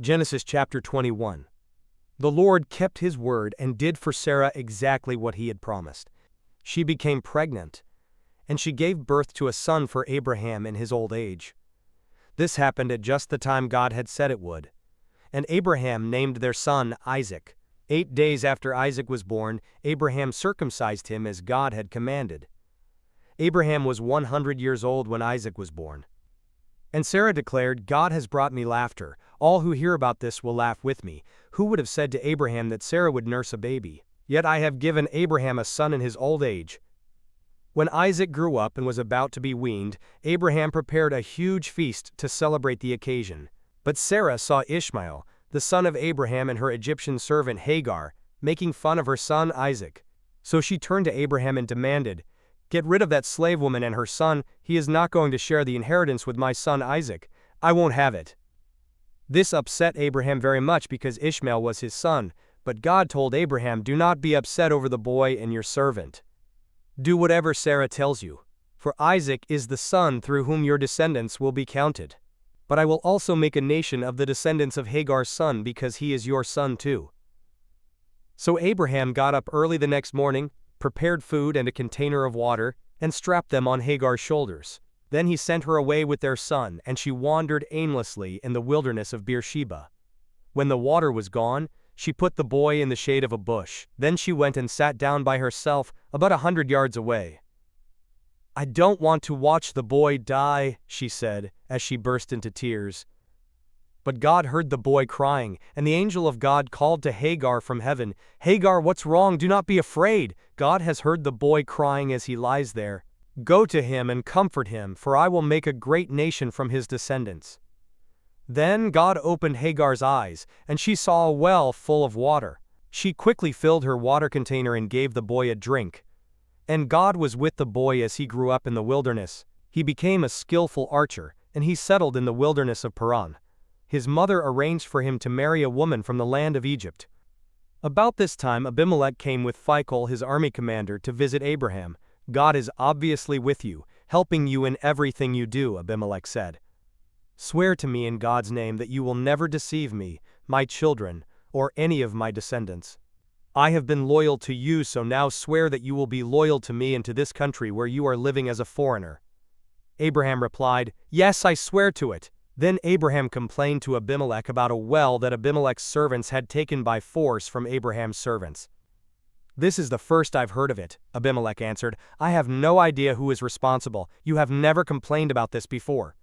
Genesis chapter 21. The Lord kept his word and did for Sarah exactly what he had promised. She became pregnant, and she gave birth to a son for Abraham in his old age. This happened at just the time God had said it would. And Abraham named their son Isaac. 8 days after Isaac was born, Abraham circumcised him as God had commanded. Abraham was 100 years old when Isaac was born. And Sarah declared, "God has brought me laughter. All who hear about this will laugh with me. Who would have said to Abraham that Sarah would nurse a baby? Yet I have given Abraham a son in his old age." When Isaac grew up and was about to be weaned, Abraham prepared a huge feast to celebrate the occasion. But Sarah saw Ishmael, the son of Abraham, and her Egyptian servant Hagar, making fun of her son Isaac. So she turned to Abraham and demanded, "Get rid of that slave woman and her son. He is not going to share the inheritance with my son Isaac. I won't have it." This upset Abraham very much because Ishmael was his son, but God told Abraham, "Do not be upset over the boy and your servant. Do whatever Sarah tells you, for Isaac is the son through whom your descendants will be counted. But I will also make a nation of the descendants of Hagar's son because he is your son too." So Abraham got up early the next morning, prepared food and a container of water, and strapped them on Hagar's shoulders. Then he sent her away with their son, and she wandered aimlessly in the wilderness of Beersheba. When the water was gone, she put the boy in the shade of a bush. Then she went and sat down by herself about 100 yards away. "I don't want to watch the boy die," she said, as she burst into tears. But God heard the boy crying, and the angel of God called to Hagar from heaven, "Hagar, what's wrong? Do not be afraid. God has heard the boy crying as he lies there. Go to him and comfort him, for I will make a great nation from his descendants." Then God opened Hagar's eyes, and she saw a well full of water. She quickly filled her water container and gave the boy a drink. And God was with the boy as he grew up in the wilderness. He became a skillful archer, and he settled in the wilderness of Paran. His mother arranged for him to marry a woman from the land of Egypt. About this time Abimelech came with Phicol, his army commander, to visit Abraham. "God is obviously with you, helping you in everything you do," Abimelech said. "Swear to me in God's name that you will never deceive me, my children, or any of my descendants. I have been loyal to you, so now swear that you will be loyal to me and to this country where you are living as a foreigner." Abraham replied, "Yes, I swear to it." Then Abraham complained to Abimelech about a well that Abimelech's servants had taken by force from Abraham's servants. "This is the first I've heard of it," Abimelech answered. "I have no idea who is responsible. You have never complained about this before."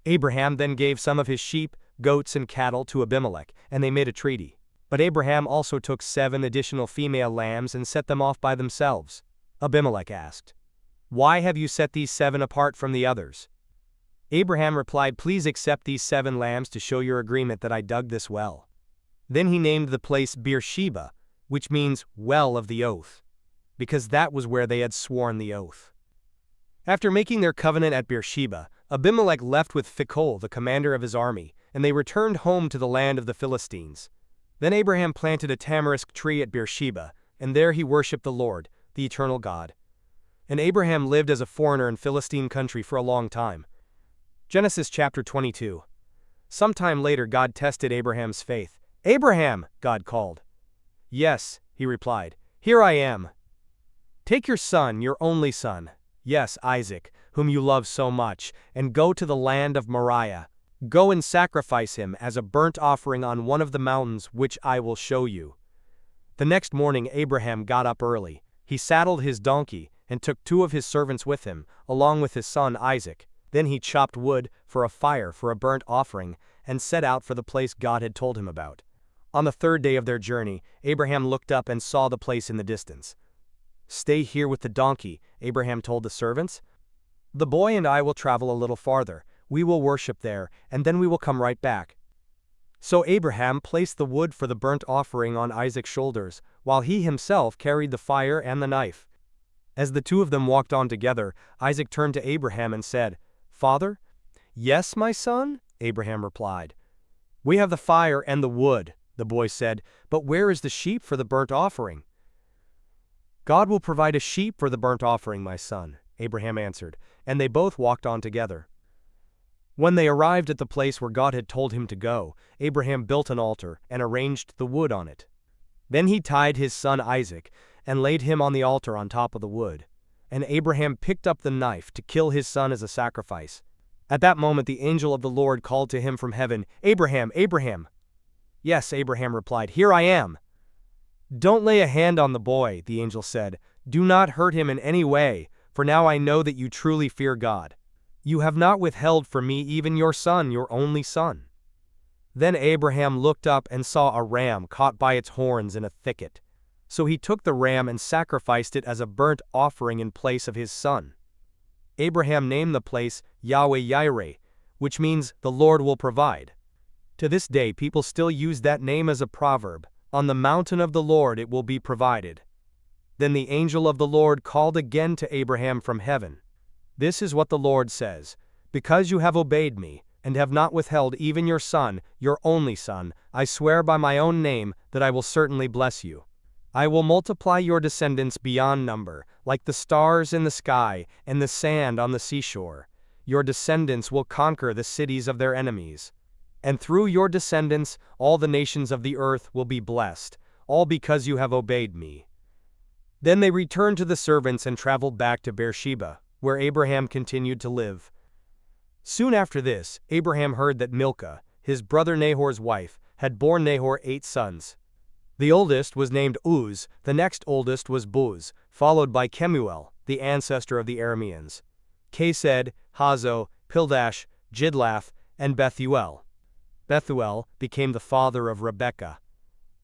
Abraham then gave some of his sheep, goats, and cattle to Abimelech, and they made a treaty. But Abraham also took 7 additional female lambs and set them off by themselves. Abimelech asked, "Why have you set these 7 apart from the others?" Abraham replied, "Please accept these 7 lambs to show your agreement that I dug this well." Then he named the place Beersheba, which means well of the oath, because that was where they had sworn the oath. After making their covenant at Beersheba, Abimelech left with Phicol, the commander of his army, and they returned home to the land of the Philistines. Then Abraham planted a tamarisk tree at Beersheba, and there he worshipped the Lord, the eternal God. And Abraham lived as a foreigner in Philistine country for a long time. Genesis chapter 22. Sometime later God tested Abraham's faith. "Abraham," God called. "Yes," he replied, "here I am." "Take your son, your only son, yes, Isaac, whom you love so much, and go to the land of Moriah. Go and sacrifice him as a burnt offering on one of the mountains which I will show you." The next morning Abraham got up early. He saddled his donkey and took 2 of his servants with him, along with his son Isaac. Then he chopped wood for a fire for a burnt offering and set out for the place God had told him about. On the 3rd day of their journey, Abraham looked up and saw the place in the distance. "Stay here with the donkey," Abraham told the servants. "The boy and I will travel a little farther. We will worship there, and then we will come right back." So Abraham placed the wood for the burnt offering on Isaac's shoulders, while he himself carried the fire and the knife. As the 2 of them walked on together, Isaac turned to Abraham and said, "Father?" "Yes, my son," Abraham replied. "We have the fire and the wood," the boy said, "but where is the sheep for the burnt offering?" "God will provide a sheep for the burnt offering, my son," Abraham answered, and they both walked on together. When they arrived at the place where God had told him to go, Abraham built an altar and arranged the wood on it. Then he tied his son Isaac and laid him on the altar on top of the wood. And Abraham picked up the knife to kill his son as a sacrifice. At that moment the angel of the Lord called to him from heaven, "Abraham, Abraham!" "Yes," Abraham replied, "here I am." "Don't lay a hand on the boy," the angel said. "Do not hurt him in any way, for now I know that you truly fear God. You have not withheld from me even your son, your only son." Then Abraham looked up and saw a ram caught by its horns in a thicket. So he took the ram and sacrificed it as a burnt offering in place of his son. Abraham named the place Yahweh Yireh, which means the Lord will provide. To this day people still use that name as a proverb, "On the mountain of the Lord it will be provided." Then the angel of the Lord called again to Abraham from heaven. "This is what the Lord says, because you have obeyed me, and have not withheld even your son, your only son, I swear by my own name that I will certainly bless you. I will multiply your descendants beyond number, like the stars in the sky and the sand on the seashore. Your descendants will conquer the cities of their enemies. And through your descendants, all the nations of the earth will be blessed, all because you have obeyed me." Then they returned to the servants and traveled back to Beersheba, where Abraham continued to live. Soon after this, Abraham heard that Milcah, his brother Nahor's wife, had borne Nahor 8 sons. The oldest was named Uz, the next oldest was Buz, followed by Kemuel, the ancestor of the Arameans, Kesed, Hazo, Pildash, Jidlaph, and Bethuel. Bethuel became the father of Rebekah.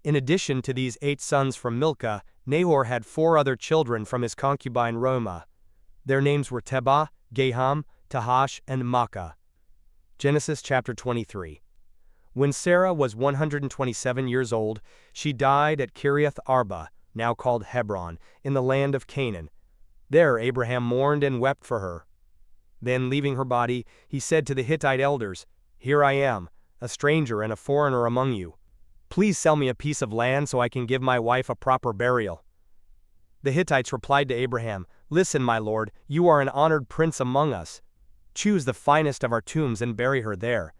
In addition to these 8 sons from Milcah, Nahor had 4 other children from his concubine Reumah. Their names were Tebah, Gaham, Tahash, and Makkah. Genesis chapter 23. When Sarah was 127 years old, she died at Kiriath Arba, now called Hebron, in the land of Canaan. There Abraham mourned and wept for her. Then, leaving her body, he said to the Hittite elders, "Here I am, a stranger and a foreigner among you. Please sell me a piece of land so I can give my wife a proper burial." The Hittites replied to Abraham, "Listen, my lord, you are an honored prince among us. Choose the finest of our tombs and bury her there.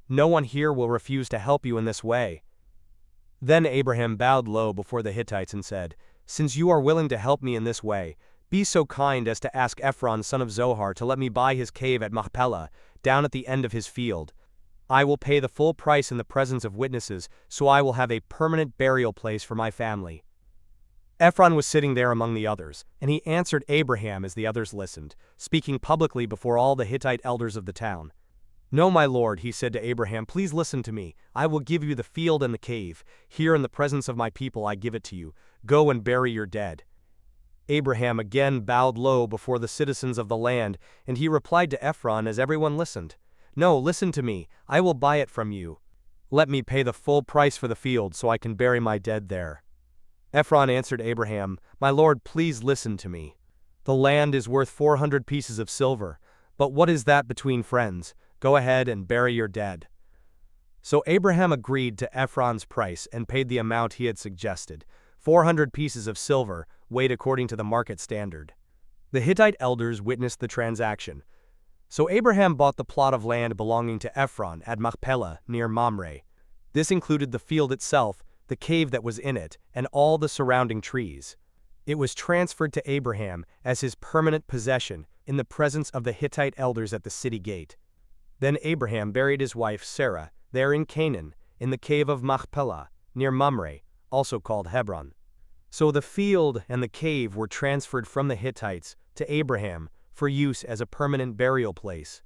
No one here will refuse to help you in this way." Then Abraham bowed low before the Hittites and said, "Since you are willing to help me in this way, be so kind as to ask Ephron son of Zohar to let me buy his cave at Machpelah, down at the end of his field. I will pay the full price in the presence of witnesses, so I will have a permanent burial place for my family." Ephron was sitting there among the others, and he answered Abraham as the others listened, speaking publicly before all the Hittite elders of the town. "No, my lord," he said to Abraham, "please listen to me. I will give you the field and the cave. Here in the presence of my people I give it to you. Go and bury your dead." Abraham again bowed low before the citizens of the land, and he replied to Ephron as everyone listened, "No, listen to me. I will buy it from you. Let me pay the full price for the field so I can bury my dead there." Ephron answered Abraham, "My lord, please listen to me. The land is worth 400 pieces of silver, but what is that between friends? Go ahead and bury your dead." So Abraham agreed to Ephron's price and paid the amount he had suggested, 400 pieces of silver, weighed according to the market standard. The Hittite elders witnessed the transaction. So Abraham bought the plot of land belonging to Ephron at Machpelah near Mamre. This included the field itself, the cave that was in it, and all the surrounding trees. It was transferred to Abraham as his permanent possession in the presence of the Hittite elders at the city gate. Then Abraham buried his wife Sarah there in Canaan, in the cave of Machpelah, near Mamre, also called Hebron. So the field and the cave were transferred from the Hittites to Abraham for use as a permanent burial place.